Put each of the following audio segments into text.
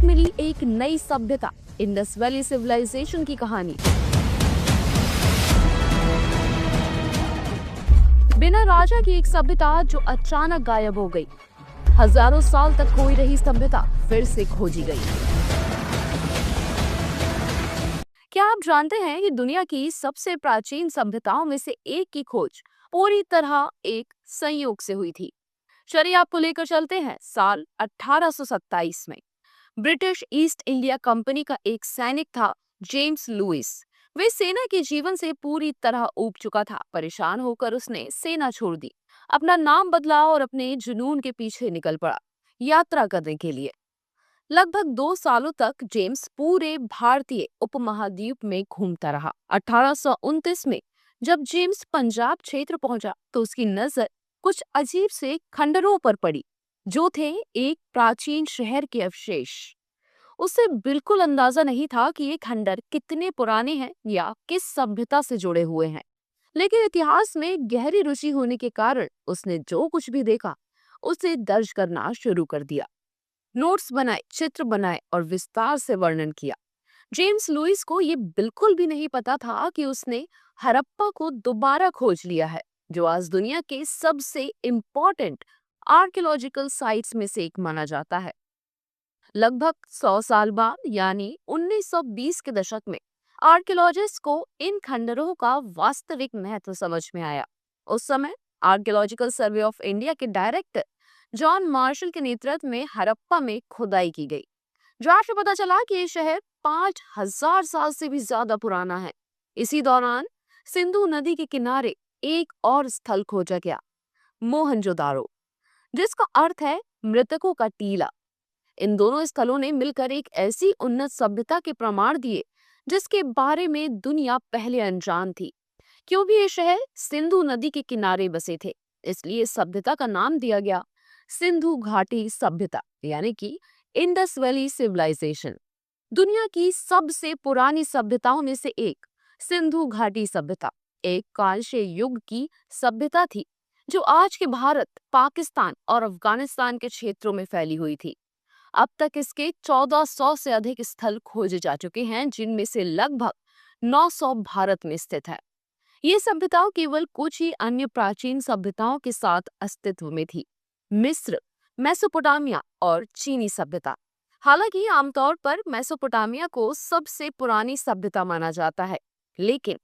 मिली एक नई सभ्यता, इंडस वैली सिविलाइजेशन की कहानी। बिना राजा की एक सभ्यता जो अचानक गायब हो गई। हजारों साल तक खोई रही सभ्यता फिर से खोजी गई। क्या आप जानते हैं कि दुनिया की सबसे प्राचीन सभ्यताओं में से एक की खोज पूरी तरह एक संयोग से हुई थी। चलिए आपको लेकर चलते हैं साल 1827 में। ब्रिटिश ईस्ट इंडिया कंपनी का एक सैनिक था, जेम्स लुइस। वे सेना के जीवन से पूरी तरह ऊब चुका था। परेशान होकर उसने सेना छोड़ दी, अपना नाम बदला और अपने जुनून के पीछे निकल पड़ा यात्रा करने के लिए। लगभग 2 सालों तक जेम्स पूरे भारतीय उपमहाद्वीप में घूमता रहा। 1829 में जब जेम्स पंजाब क्षेत्र पहुंचा तो उसकी नजर कुछ अजीब से खंडरों पर पड़ी, जो थे एक प्राचीन शहर के अवशेष। उसे बिल्कुल अंदाजा नहीं था कि ये खंडर कितने पुराने हैं या किस सभ्यता से जुड़े हुए हैं। लेकिन इतिहास में गहरी रुचि होने के कारण उसने जो कुछ भी देखा उसे दर्ज करना शुरू कर दिया। नोट्स बनाए, चित्र बनाए और विस्तार से वर्णन किया। जेम्स लुइस को ये बिल्कुल भी नहीं पता था कि उसने हड़प्पा को दोबारा खोज लिया है, जो आज दुनिया के सबसे इम्पोर्टेंट आर्कियोलॉजिकल साइट्स में से एक माना जाता है। लगभग 100 साल बाद यानी 1920 के दशक में आर्कियोलॉजिस्ट को इन खंडरों का वास्तविक महत्व समझ में आया। उस समय आर्कियोलॉजिकल सर्वे ऑफ इंडिया के डायरेक्टर जॉन मार्शल के नेतृत्व में हड़प्पा में खुदाई की गई। जांच में पता चला कि ये शहर 5000 साल से भी ज्यादा पुराना है। इसी दौरान सिंधु नदी के किनारे एक और स्थल खोजा गया, मोहनजोदारो, जिसका अर्थ है मृतकों का टीला। इन दोनों स्थलों ने मिलकर एक ऐसी उन्नत सभ्यता के प्रमाण दिए जिसके बारे में दुनिया पहले अनजान थी। क्योंकि ये शहर सिंधु नदी के किनारे बसे थे, इसलिए इस सभ्यता का नाम दिया गया सिंधु घाटी सभ्यता, यानी कि इंडस वैली सिविलाइजेशन। दुनिया की सबसे पुरानी सभ्यताओं में से एक सिंधु घाटी सभ्यता एक कांस्य युग की सभ्यता थी, जो आज के भारत, पाकिस्तान और अफगानिस्तान के क्षेत्रों में फैली हुई थी। अब तक इसके 1400 से अधिक स्थल खोजे जा चुके हैं, जिनमें से लगभग 900 भारत में स्थित है। ये सभ्यताओं केवल कुछ ही अन्य प्राचीन सभ्यताओं के साथ अस्तित्व में थी, मिस्र, मेसोपोटामिया और चीनी सभ्यता। हालांकि आमतौर पर मेसोपोटामिया को सबसे पुरानी सभ्यता माना जाता है, लेकिन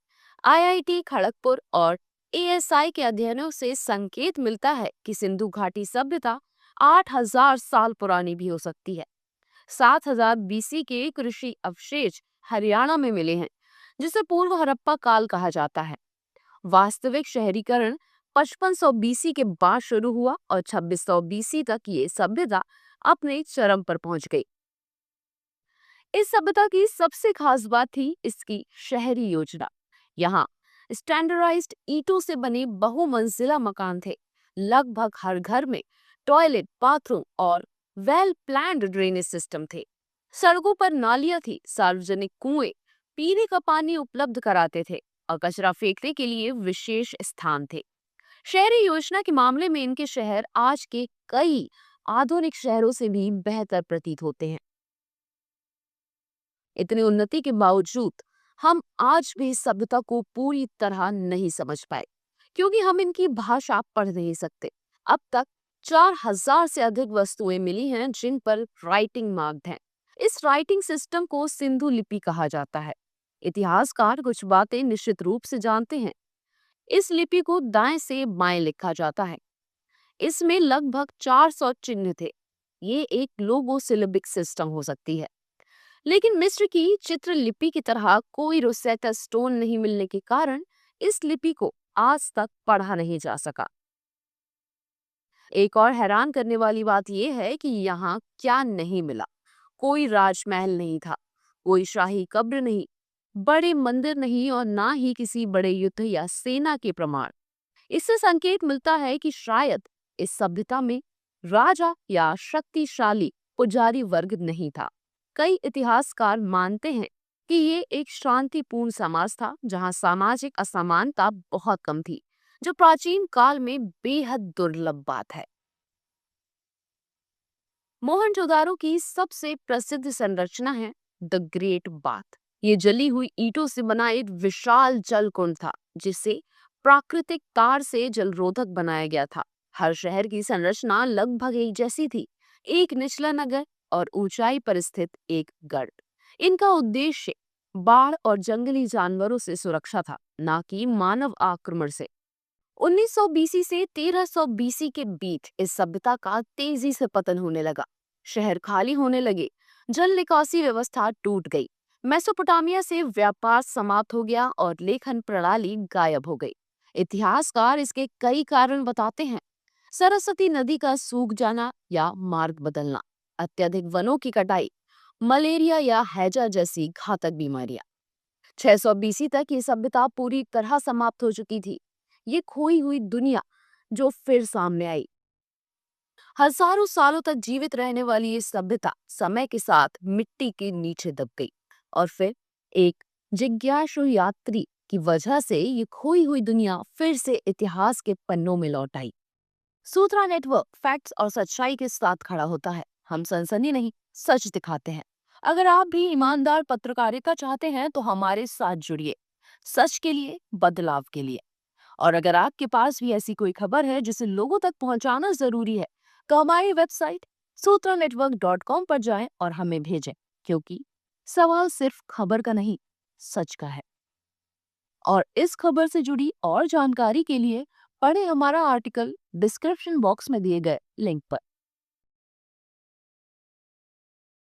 आईआईटी खड़गपुर और एएसआई के अध्ययनों से संकेत मिलता है कि सिंधु घाटी सभ्यता 8000 साल पुरानी भी हो सकती है। 7000 बीसी के कृषि अवशेष हरियाणा में मिले हैं, जिसे पूर्व हड़प्पा काल कहा जाता है। वास्तविक शहरीकरण 5500 बीसी के बाद शुरू हुआ और 2600 बीसी तक ये सभ्यता अपने चरम पर पहुंच गई। इस सभ्यता की सबसे खास बात थी इसकी शहरी योजना। यहाँ स्टैंडर्डाइज्ड ईंटों से बने बहुमंजिला मकान थे। लगभग हर घर में टॉयलेट, बाथरूम और वेल प्लान्ड ड्रेनेज सिस्टम थे। सड़कों पर नालियां थी, सार्वजनिक कुएं पीने का पानी उपलब्ध कराते थे और कचरा फेंकने के लिए विशेष स्थान थे। शहरी योजना के मामले में इनके शहर आज के कई आधुनिक शहरों से भी बेहतर प्रतीत होते हैं। इतनी उन्नति के बावजूद हम आज भी इस सभ्यता को पूरी तरह नहीं समझ पाए, क्योंकि हम इनकी भाषा पढ़ नहीं सकते। अब तक 4000 से अधिक वस्तुएं मिली हैं जिन पर राइटिंग मार्क्ड हैं। इस राइटिंग सिस्टम को सिंधु लिपि कहा जाता है। इतिहासकार कुछ बातें निश्चित रूप से जानते हैं। इस लिपि को दाएं से बाएं लिखा जाता है। इसमें लगभग 400 चिन्ह थे। ये एक लोगो सिलेबिक सिस्टम हो सकती है। लेकिन मिस्र की चित्र लिपि की तरह कोई रोसेटा स्टोन नहीं मिलने के कारण इस लिपि को आज तक पढ़ा नहीं जा सका। एक और हैरान करने वाली बात यह है कि यहाँ क्या नहीं मिला। कोई राजमहल नहीं था, कोई शाही कब्र नहीं, बड़े मंदिर नहीं और ना ही किसी बड़े युद्ध या सेना के प्रमाण। इससे संकेत मिलता है कि शायद इस सभ्यता में राजा या शक्तिशाली पुजारी वर्ग नहीं था। कई इतिहासकार मानते हैं कि ये एक शांतिपूर्ण समाज था, जहां सामाजिक असमानता बहुत कम थी, जो प्राचीन काल में बेहद दुर्लभ बात है। मोहनजोदारो की सबसे प्रसिद्ध संरचना है द ग्रेट बाथ। ये जली हुई ईंटों से बना एक विशाल जल कुंड था, जिसे प्राकृतिक तार से जलरोधक बनाया गया था। हर शहर की संरचना लगभग एक जैसी थी, एक निचला नगर और ऊंचाई पर स्थित एक गढ़। इनका उद्देश्य बाढ़ और जंगली जानवरों से सुरक्षा था, न कि मानव आक्रमण से। 1900 बीसी से 1300 बीसी के बीच इस सभ्यता का तेजी से पतन होने लगा। शहर खाली होने लगे, जल निकासी व्यवस्था टूट गई, मेसोपोटामिया से व्यापार समाप्त हो गया और लेखन प्रणाली गायब हो गई। इतिहासकार इसके कई कारण बताते हैं। सरस्वती नदी का सूख जाना या मार्ग बदलना, अत्यधिक वनों की कटाई, मलेरिया या हैजा जैसी घातक बीमारियां। 600 बीसी तक ये सभ्यता पूरी तरह समाप्त हो चुकी थी। ये खोई हुई दुनिया जो फिर सामने आई। हजारों सालों तक जीवित रहने वाली ये सभ्यता समय के साथ मिट्टी के नीचे दब गई और फिर एक जिज्ञासु यात्री की वजह से ये खोई हुई दुनिया फिर से इतिहास के पन्नों में लौट आई। सूत्रा नेटवर्क फैक्ट्स और सच्चाई के साथ खड़ा होता है। हम सनसनी नहीं, सच दिखाते हैं। अगर आप भी ईमानदार पत्रकारिता चाहते हैं तो हमारे साथ जुड़िए, सच के लिए, बदलाव के लिए। और अगर आपके पास भी ऐसी कोई खबर है जिसे लोगों तक पहुंचाना जरूरी है, तो हमारी वेबसाइट सूत्रनेटवर्क.com पर जाएं और हमें भेजें, क्योंकि सवाल सिर्फ खबर का नहीं, सच का है। और इस खबर से जुड़ी और जानकारी के लिए पढ़ें हमारा आर्टिकल डिस्क्रिप्शन बॉक्स में दिए गए लिंक पर।